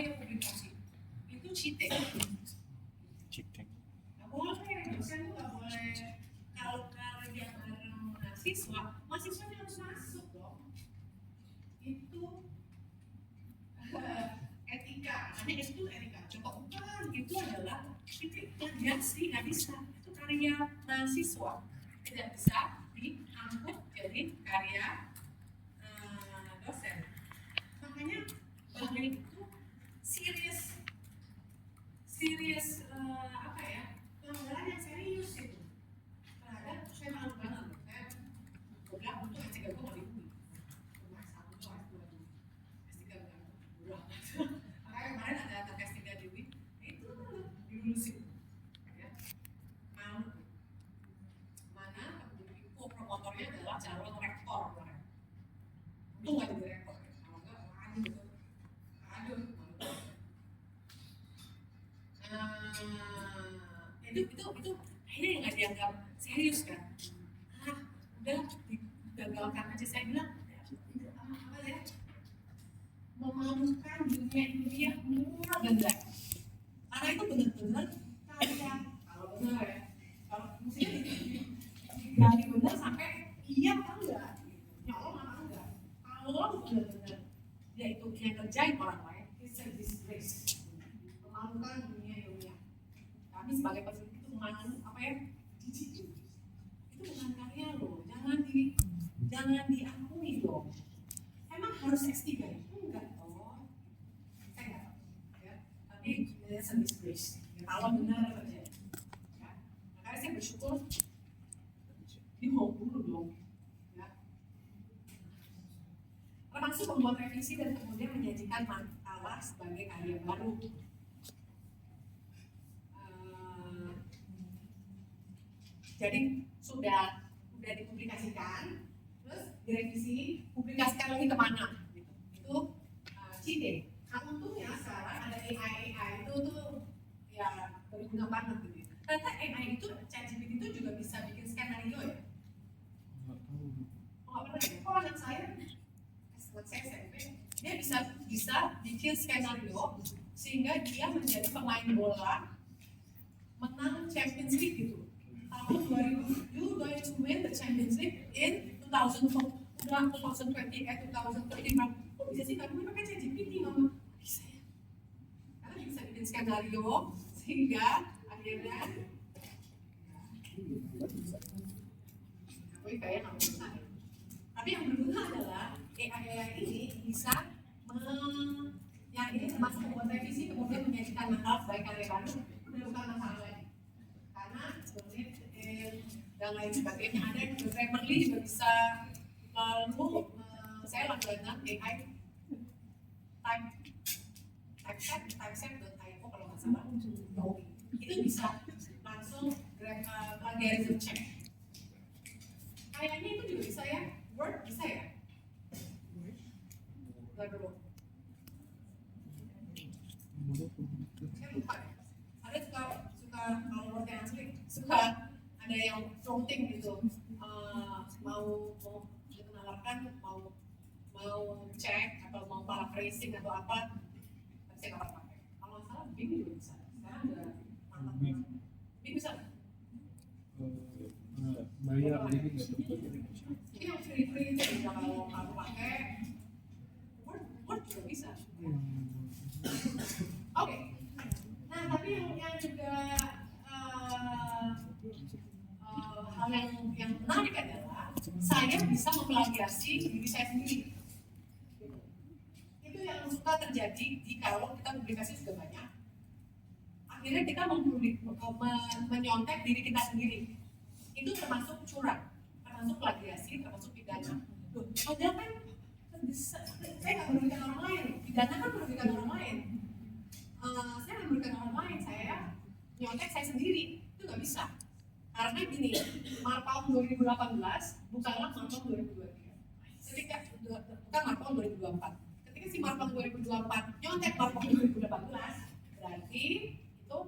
yang publikasi itu cheating. Nggak boleh, dosen tuh nggak boleh. Kalau karya bareng mahasiswa harus masuk dong. Itu etika, makanya itu etika. Coba bukan, itu adalah plagiasi, nggak bisa. Itu karya mahasiswa, tidak bisa diangkut jadi karya dosen. Makanya bahwa itu serius pelanggaran yang serius itu terhadap. Saya malu banget, saya udah untuk S3 gue mau diuji cuma satu S2 S3 bukan murah. Makanya kemarin ada anak S3 di UI itu dilulusin ya, malu. Mana promotornya adalah calon rektor kemarin, untung gak jadi rektor ya, kalau enggak aduh itu akhirnya yang nggak dianggap serius kan. Udah digagalkan aja. Saya bilang apa ya, memalukan dunia murah ganda. Karena itu benar-benar karya, kalau benar ya, kalau musiknya digali benar sampai iya apa enggak, nyolong apa enggak. Kalau benar-benar dia itu yang kerjain orang lain, it's a disgrace, memalukan dunia. Kami sebagai peneliti itu mengandung apa ya, jijik. Itu bukan karya loh, jangan diakui loh. Emang harus S3 itu enggak toh, saya nggak tahu ya, tapi itu disgrace kalau benar terjadi ya. Makanya saya bersyukur dihukum dulu dong ya, termasuk membuat revisi dan kemudian menyajikan makalah sebagai karya baru. Jadi sudah dipublikasikan, terus direvisi, publikasikan lagi kemana? Gitu. Itu cheating. Nah untungnya sekarang ada AI itu tuh ya berguna banget gitu. Ternyata AI itu, ChatGPT itu juga bisa bikin skenario ya. Nggak pernah ya? Kok anak saya SMP, dia bisa bikin skenario sehingga dia menjadi pemain bola menang Champions League gitu. Tahun 2000, you going to win the Champions League in 2020, 2035. Kok bisa sih? Kamu pakai ChatGPT, Mama? Bisa ya? Karena bisa bikin skenario sehingga akhirnya kayak nggak berguna. Tapi yang berguna adalah AI ini bisa yang ini termasuk membuat revisi kemudian menyajikan makalah sebagai karya baru, bukan masalah lagi. Karena sebenarnya dan lain sebagainya ada yang Grammarly juga bisa. Lalu saya langganan AI typeset.io kalau nggak salah, itu bisa langsung plagiarism check. Kayaknya itu juga bisa ya, Word bisa ya. Nggak dulu. Saya lupa ya. Ada suka kalau Word yang asli suka ada yang prompting gitu, mau menawarkan mau cek atau mau paraphrasing atau apa, tapi saya nggak pernah pakai. Kalau salah Bing juga bisa. Sekarang udah mantap. Bing bisa. Bayar jadi nggak tempat. Ini yang free itu kalau kamu pakai Word juga bisa. Oke. Nah tapi yang juga hal yang menarik adalah saya bisa memplagiasi diri saya sendiri. Itu yang suka terjadi kalau kita publikasi sudah banyak. Akhirnya kita menyontek diri kita sendiri. Itu termasuk curang, termasuk plagiasi, termasuk pidana. Padahal kan saya nggak merugikan orang lain. Pidana kan merugikan orang lain. Saya nggak merugikan orang lain. Saya nyontek saya sendiri. Itu nggak bisa. Karena gini, Marpaum 2018 bukanlah Marpaum 2023. Bukan Marpaum 2024. Ketika si Marpaum 2024 nyontek Marpaum 2018, berarti itu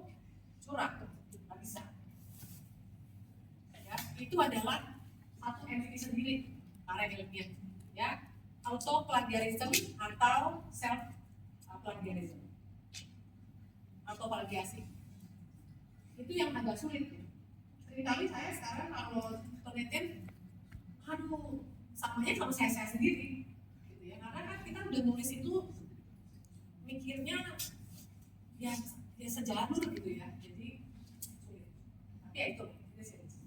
curang, nggak bisa. Ya, itu adalah satu entity sendiri para ilmiah, ya, auto plagiarism atau self plagiarism. plagiasi. Itu yang agak sulit. Seringkali saya sekarang kalau penelitian, aduh, samanya sama saya sendiri, gitu ya. Karena kan kita udah nulis itu mikirnya ya sejalur gitu ya, jadi sulit. Tapi ya itu serius.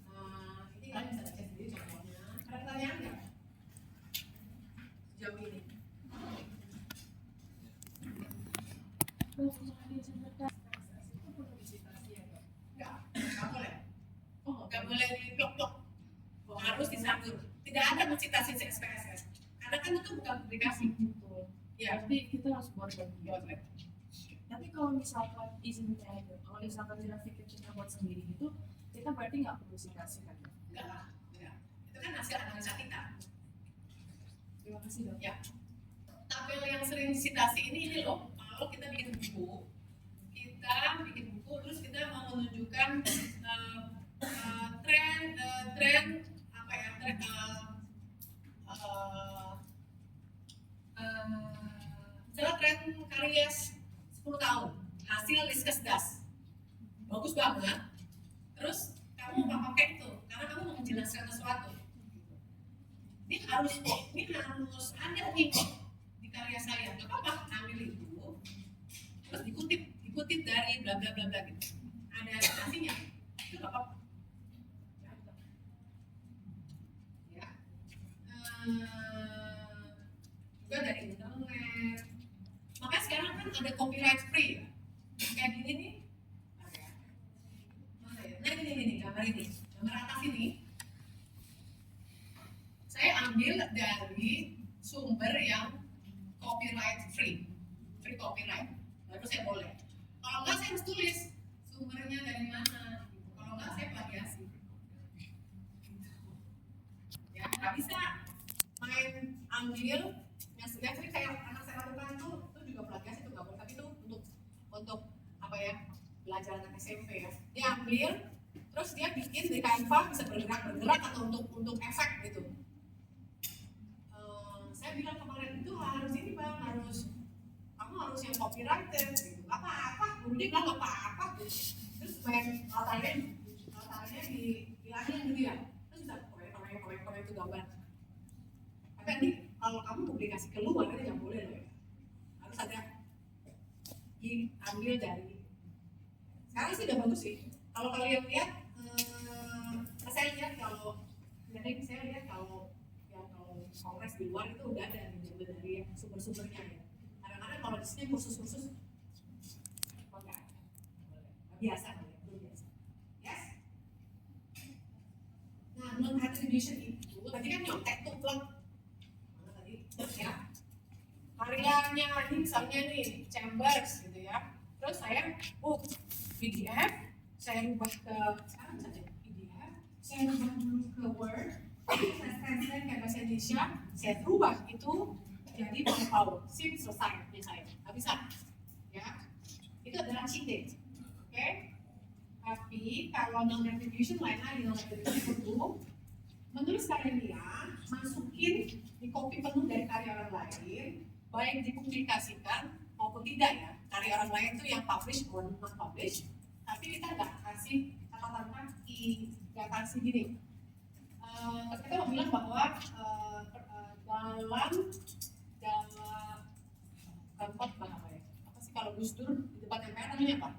Nah, ini kalian bisa baca sendiri contohnya. Ada pertanyaan nggak? Sejauh ini. Nggak boleh. Oh, nggak boleh di blok-blok. Harus disambung. Tidak ada mencitasi SPSS. Karena kan itu bukan publikasi. Betul. Ya. Tapi kita harus buat bagian. Tapi kalau misalkan izinnya aja, kalau misalkan grafik kita buat sendiri gitu, kita berarti nggak perlu citasi kan? Enggak. Itu kan hasil analisa kita. Terima kasih dok. Ya. Tabel yang sering disitasi ini loh. Kalau kita bikin buku, terus kita mau menunjukkan tren apa ya, misalnya tren karya 10 tahun hasil Liskesdas bagus banget, terus kamu nggak pakai itu karena kamu mau menjelaskan sesuatu. Ini harus ada nih di karya saya, nggak apa-apa ambil itu terus dikutip dari bla bla bla bla gitu, ada citasinya, itu nggak apa-apa. Ya. Juga dari internet. Makanya sekarang kan ada copyright free ya. Kayak gini nih. Mana ya? Nah ini gambar atas ini. Saya ambil dari sumber yang copyright free copyright. Baru saya boleh. Kalau enggak saya harus tulis sumbernya dari mana. Kalau enggak saya plagiasi. Ya, nggak bisa main ambil yang sering kayak anak saya lakukan itu juga plagiasi, itu nggak boleh. Tapi itu untuk apa ya, belajar anak SMP ya. Dia ambil terus dia bikin di Canva, bisa bergerak atau untuk efek gitu. Saya bilang kemarin itu harus ini bang, kamu harus yang copyrighted gitu. Apa-apa, guru dia bilang apa-apa gitu. Terus main altarnya dihilangin gitu ya. Terus bisa komen itu gambar. Tapi nanti kalau kamu publikasi keluar itu nggak boleh loh ya. Harus ada diambil dari. Sekarang sih udah bagus sih. Kalau kalian lihat, saya lihat kalau kongres di luar itu udah ada diambil dari sumber-sumbernya ya. Kadang-kadang kalau di sini kursus-kursus enggak biasa kali ya, belum biasa. Yes. Nah, non-attribution itu tadi kan nyontek tuh plug. Mana tadi? Ya. Karyanya ini misalnya nih Chambers gitu ya. Terus saya PDF, saya rubah ke sekarang saja PDF, saya rubah dulu ke Word, saya translate ke bahasa Indonesia, saya rubah itu jadi PowerPoint, selesai saya. Nggak bisa, ya. Itu adalah cheating, oke? Tapi kalau non-attribution lain lagi, non-attribution itu menulis karya dia, masukin di copy penuh dari karya orang lain, baik dipublikasikan maupun tidak ya. Karya orang lain itu yang publish maupun non publish, tapi kita nggak kasih catatan kaki, nggak kasih gini. Kita mau bilang bahwa dalam tempat apa ya? Apa sih kalau Gus Dur di depan MPR namanya apa?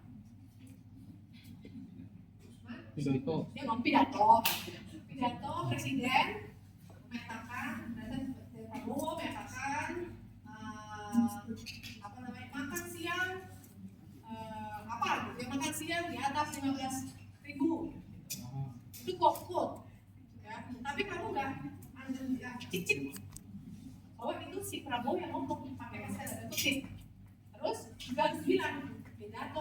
Pidato. Dia ngomong pidato presiden mengatakan, Prabowo mengatakan makan siang makan siang di atas 15.000 itu quote ya. Tapi kamu nggak cicip bahwa itu si Prabowo yang ngomong pakai saya kutip. Terus juga bilang pidato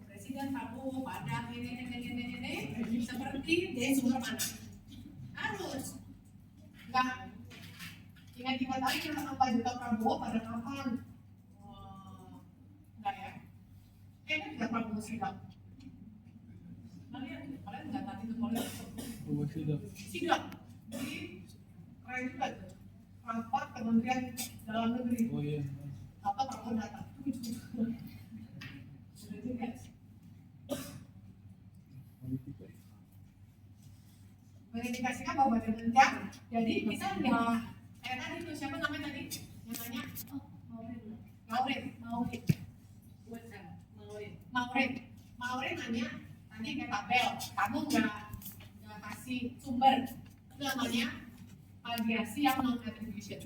presiden Prabowo pada ini seperti dari sumber mana harus nggak ingat lagi kenapa juta Prabowo pada kapan enggak ya kayaknya tidak Prabowo sidang kalian nggak tahu itu politik sidang jadi keren juga tuh rapat Kementerian Dalam Negeri Oh iya. apa Prabowo datang Jadi bisa nggak kayak tadi tuh siapa namanya tadi yang nanya? Maureen. Maureen nanya tadi kayak tabel, kamu nggak kasih sumber, itu namanya plagiasi yang non attribution.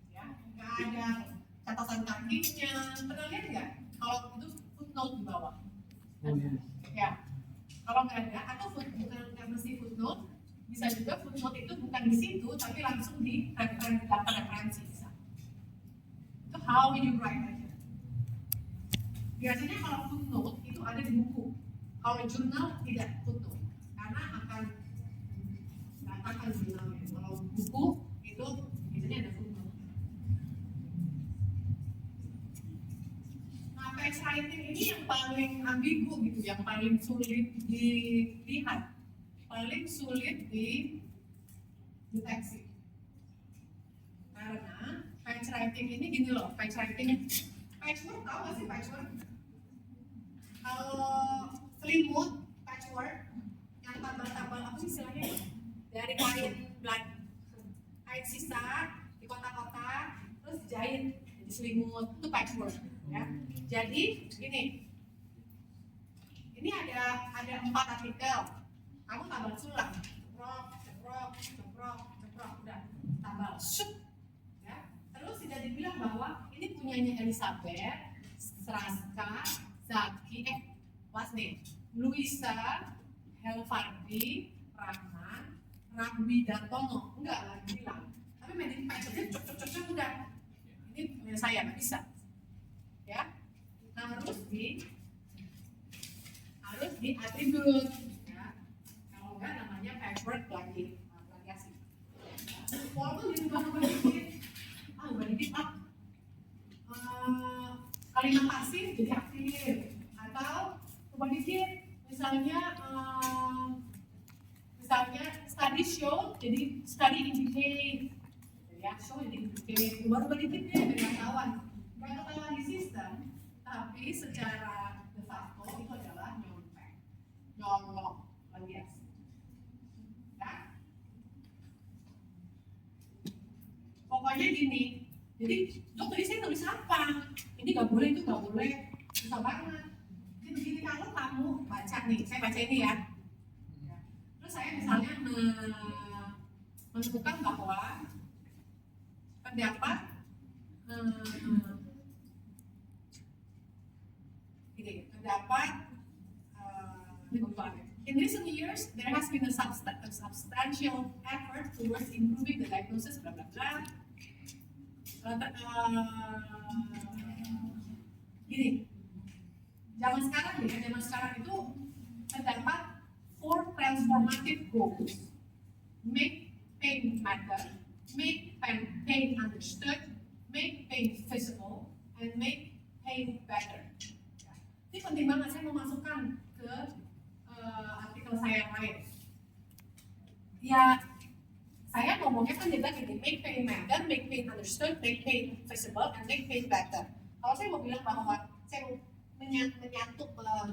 Ya, nggak ada catatan kakinya, pernah lihat nggak? Kalau itu footnote di bawah. Oh iya. Ya, kalau nggak ada atau bukan nggak mesti footnote, bisa juga footnote itu bukan di situ tapi langsung di data referensi bisa. Itu how you write aja. Biasanya kalau footnote itu ada di buku. Kalau jurnal tidak footnote karena akan dikatakan jurnalnya. Kalau buku itu biasanya ada footnote. Nah, text writing ini yang paling ambigu gitu, yang paling sulit dilihat, paling sulit dideteksi. Karena text writing ini gini loh, text writing patchwork, tahu nggak sih patchwork? Kalau selimut patchwork yang tabal-tabal apa sih istilahnya? Dari kain sisa di kotak-kotak terus dijahit jadi selimut, itu patchwork ya. Jadi gini, ini ada 4 artikel, kamu tabal sulam, ceprok, udah tabal shoot ya. Terus tidak dibilang bahwa ini punyanya Elizabeth, Sraska, Zaki, what's name? Luisa, Helvardi, Rahman, Rahwi Dartono, enggak lah bilang. Tapi main di patchworknya cocok udah. Ini punya saya nggak bisa, ya. Harus di atribut, ya. Kalau enggak namanya patchwork plagiasi. Walaupun dirubah dikit, kalimat pasif jadi aktif, atau ubah dikit, misalnya study show jadi study indicate, ya show jadi indicate, ubah dikit deh biar ketahuan di sistem, tapi secara de facto itu adalah nyolong plagiasi. Ya? Pokoknya gini, jadi dok tadi saya tulis apa? Ini nggak boleh, itu nggak boleh, susah banget. Jadi begini, kalau kamu baca nih, saya baca ini ya. Terus saya misalnya menemukan bahwa terdapat in recent years there has been a substantial effort towards improving the diagnosis bla bla bla. Gini, zaman sekarang itu terdapat 4 transformative goals: make pain matter, make pain understood, make pain visible, and make pain better. Ini penting banget, saya mau masukkan ke artikel saya yang lain. Ya, saya ngomongnya kan juga gini, make pain matter, make pain understood, make pain visible, and make pain better. Kalau saya mau bilang bahwa saya mau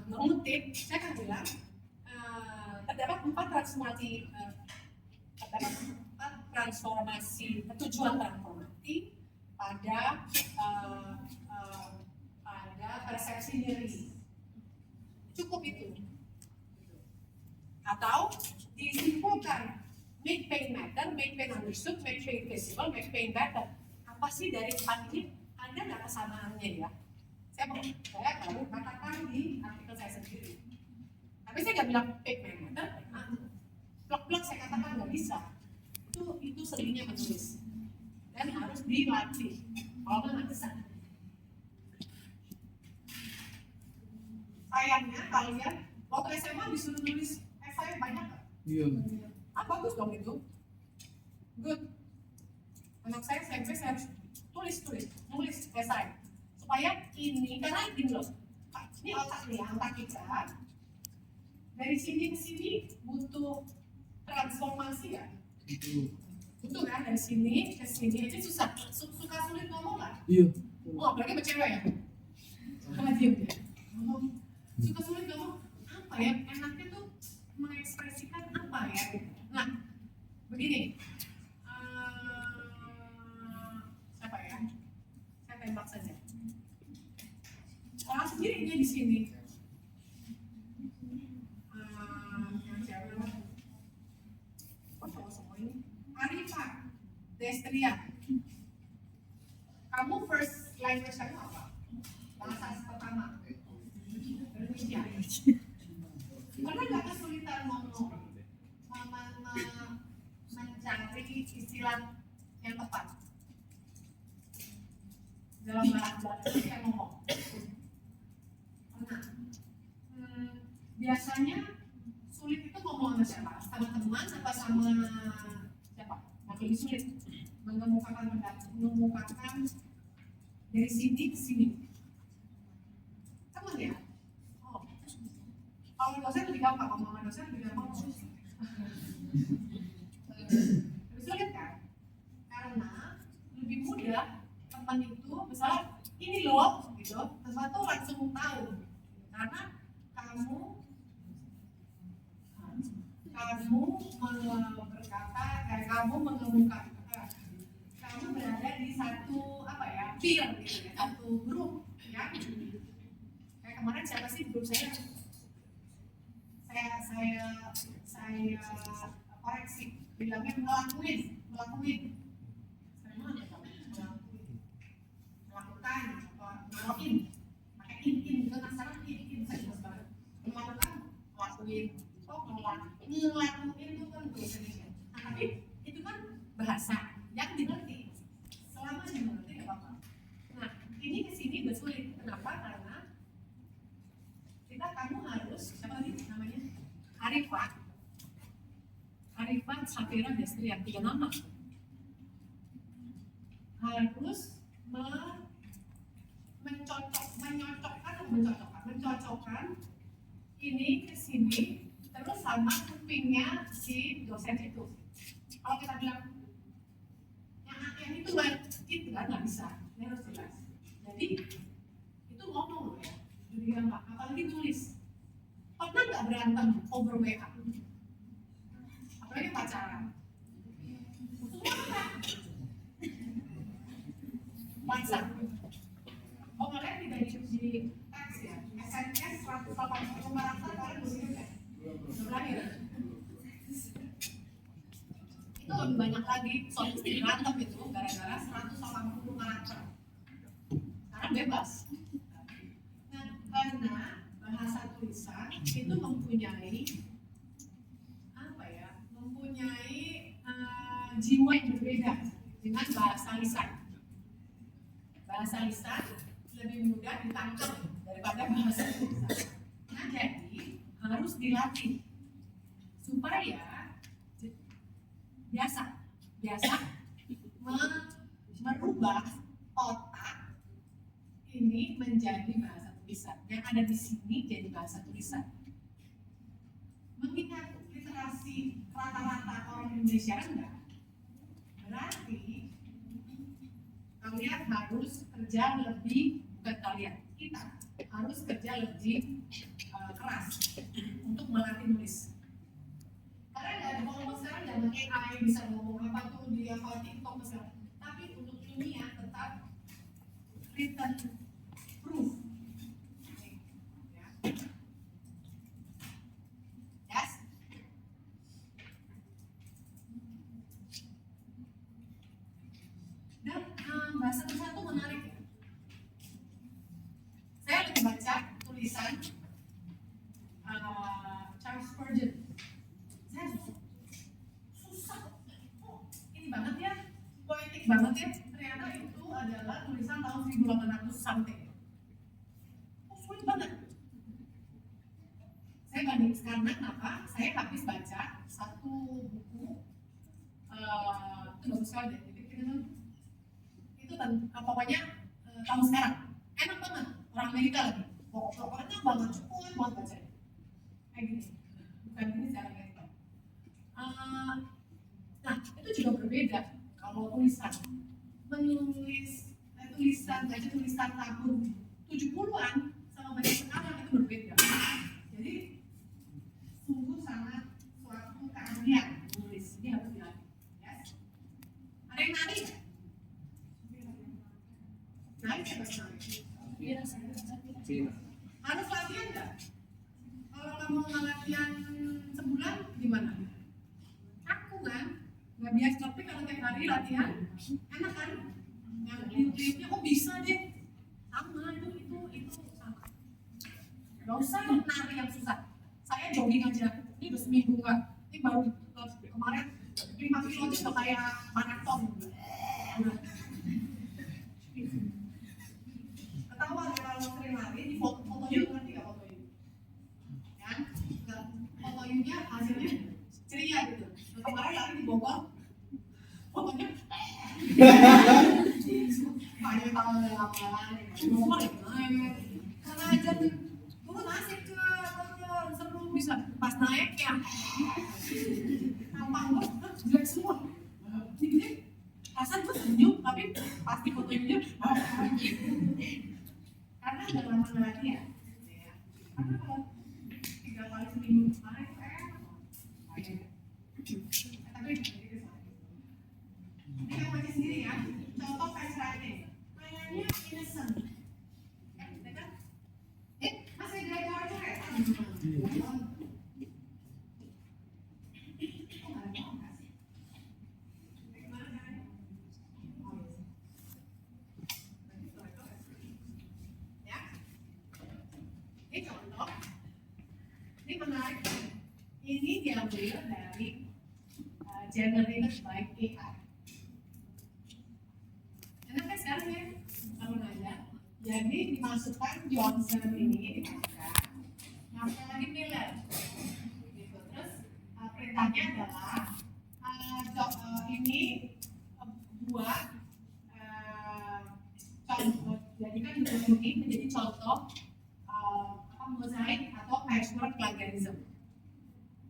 mengutip, saya akan bilang terdapat 4 transformasi, tujuan transformasi pada persepsi diri. Cukup itu. Atau disimpulkan, make pain matter, make pain understood, make pain visible, make pain better. Apa sih dari 4 ini? Ada nggak kesamaannya ya? Saya baru katakan di artikel saya sendiri. Tapi saya nggak bilang make pain matter, blok-blok saya katakan nggak bisa. Itu seninya menulis dan harus dilatih. Kalau nggak bisa. Sayangnya kalian waktu SMA disuruh nulis esai banyak nggak? Iya. Bagus dong itu. Good. Anak saya SMP saya harus nulis esai supaya ini, karena gini loh, ini otak kita dari sini ke sini butuh transformasi ya. Butuh kan, dari sini ke sini aja susah, suka sulit ngomong nggak? Iya. Oh apalagi sama cewek ya, karena diem ya ngomong suka sulit ngomong apa ya, enaknya tuh mengekspresikan apa ya. Nah begini, siapa ya? Saya tembak saja. Orang sendirinya di sini. Yang siapa? Oh, cowok semua ini. Arifa, Destria. Kamu first language kamu apa? Bahasa pertama. Indonesia. Karena nggak kesulitan ngomong, mencari istilah yang tepat dalam bahasa yang ngomong. Nah, biasanya sulit itu ngomong sama siapa? Sama teman apa sama siapa? Yang lebih sulit mengemukakan dari sini ke sini. Teman ya? Oh, kalau dosen lebih gampang, ngomong sama dosen lebih gampang. Lebih sulit kan? Karena lebih mudah teman itu, misalnya ini loh, gitu, sesuatu langsung tahu. Karena kamu berkata, kamu mengemukakan, kamu berada di satu apa ya, peer gitu ya, satu grup ya. Kayak kemarin siapa sih grup saya koreksi, bilangnya melakukan, melakukan, pakai in itu sekarang in saya jelas banget. Melakukan, melakuin, ngelakuin itu kan bahasa Indonesia. Nah, tapi itu kan bahasa yang dimengerti. Selama dimengerti nggak apa-apa. Nah, ini kesini udah sulit. Kenapa? Karena kamu harus, siapa lagi namanya? Arifan, Safira, Destri, yang 3 nama. Harus mencocokkan ini ke sini terus sama kupingnya si dosen itu. Kalau kita bilang yang itu kan nggak bisa, ini harus jelas. Jadi itu ngomong loh ya, jadi gampang. Apalagi tulis. Pernah nggak berantem over WA? Apalagi pacaran. WhatsApp. Oh, kalian tidak di teks ya? SMS 180 karakter kalian belum kan? Berakhir. Itu lebih banyak lagi. Soalnya mesti berantem itu gara-gara 180 karakter. Sekarang bebas. Nah, karena bahasa tulisan itu mempunyai apa ya? Mempunyai jiwa yang berbeda dengan bahasa lisan. Bahasa lisan lebih mudah ditangkap daripada bahasa tulisan. Nah, jadi harus dilatih supaya biasa merubah otak ini menjadi bahasa tulisan. Yang ada di sini jadi bahasa tulisan. Mengingat literasi rata-rata orang Indonesia rendah, berarti kalian harus kerja lebih, bukan kalian, kita harus kerja lebih keras untuk melatih nulis. Karena nggak ada ngomong sekarang zaman AI bisa ngomong apa tuh di TikTok misalnya. Tapi untuk ini ya tetap written proof. Yes. Dan bahasa tulisan itu menarik ya. Saya lagi baca tulisan Charles Spurgeon. Saya susah. Oh, ini banget ya, poetik banget ya. Ternyata itu adalah tulisan tahun 1800 something. Oh, sulit banget. Saya banding karena apa? Saya habis baca satu buku itu bagus sekali deh. Itu pokoknya tahun sekarang enak banget, orang Amerika lagi pokoknya banget, cukup banget bacanya kayak gini, bukan gini secara Amerika. Nah itu juga berbeda kalau tulisan menulis baca tulisan tahun 70-an sama baca sekarang itu berbeda. Jadi sungguh sangat suatu keahlian menulis, ini harus dilatih. Naik ya pasti naik. Iya, saya Cina. Harus latihan nggak? Kalau kamu nggak latihan sebulan gimana? Aku kan nggak biasa, tapi kalau tiap hari latihan enak kan? Yang liuk-liuknya kok bisa deh. Sama itu sama. Gak usah nari yang susah. Saya jogging aja. Ini udah seminggu nggak. Ini baru kemarin 5 kilo aja udah kayak maraton. Udah. Ketawa ya kalau sering lari, di fotonya ngerti nggak fotonya? Kan? Fotonya hasilnya ceria gitu. Kemarin lari di Bogor, fotonya banyak tahun yang lama di Bogor ya. Karena aja turun asik ke seru bisa pas naik ya. Tampang gue jelek semua. Jadi rasanya gue senyum tapi pasti fotonya karena udah lama nggak latihan. Karena kalau 3 kali seminggu kemarin tapi ini kamu baca sendiri ya. Contoh face writing, kayaknya innocent. Betul? Masih ada coret-coret. Ini contoh, ini menarik. Ini diambil dari generated by AI. Enak kan sekarang ya, kalau nanya. Jadi dimasukkan Johnson ini dimasukkan, masukkan lagi Miller. Gitu. Terus perintahnya adalah ini buat contoh. Jadikan ini menjadi contoh mozaik atau patchwork plagiarism.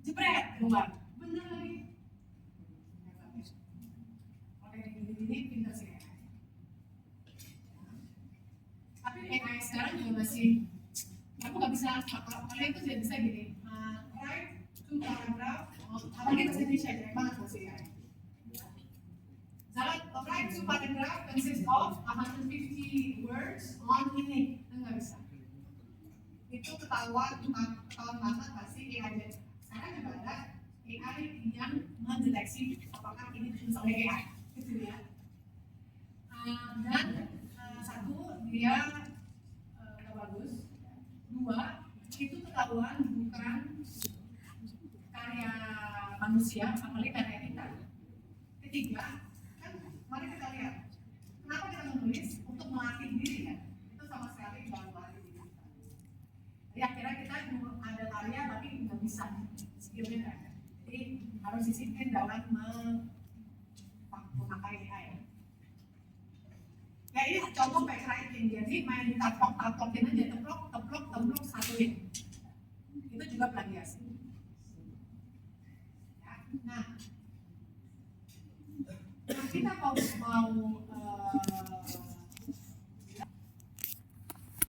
Jepret keluar, bener lagi. Oke, ini pintar sih. Tapi AI sekarang juga masih, aku nggak bisa. Kalian tuh tidak bisa gini. Write 2 paragraph. Apalagi bahasa Indonesia jelek banget bahasa AI. Misalnya, write 2 paragraph consist of 150 words on ini, itu nggak bisa. Itu ketahuan banget pasti AI. Sekarang juga ada AI yang mendeteksi apakah ini ditulis oleh AI, gitu ya. Dan satu dia nggak bagus, 2 itu ketahuan bukan karya manusia, apalagi karya kita. 3 kan, mari kita lihat kenapa kita menulis untuk melatih diri ya. Itu sama sekali bukan melatih diri kita. Jadi akhirnya kita ada karya tapi nggak bisa, skillnya nggak ada. Jadi harus disiplin dalam memakai AI. Ya ini contoh page writing, jadi main di taplok-taplokin aja, teplok, satuin. Itu juga plagiasi. Ya, nah kita mau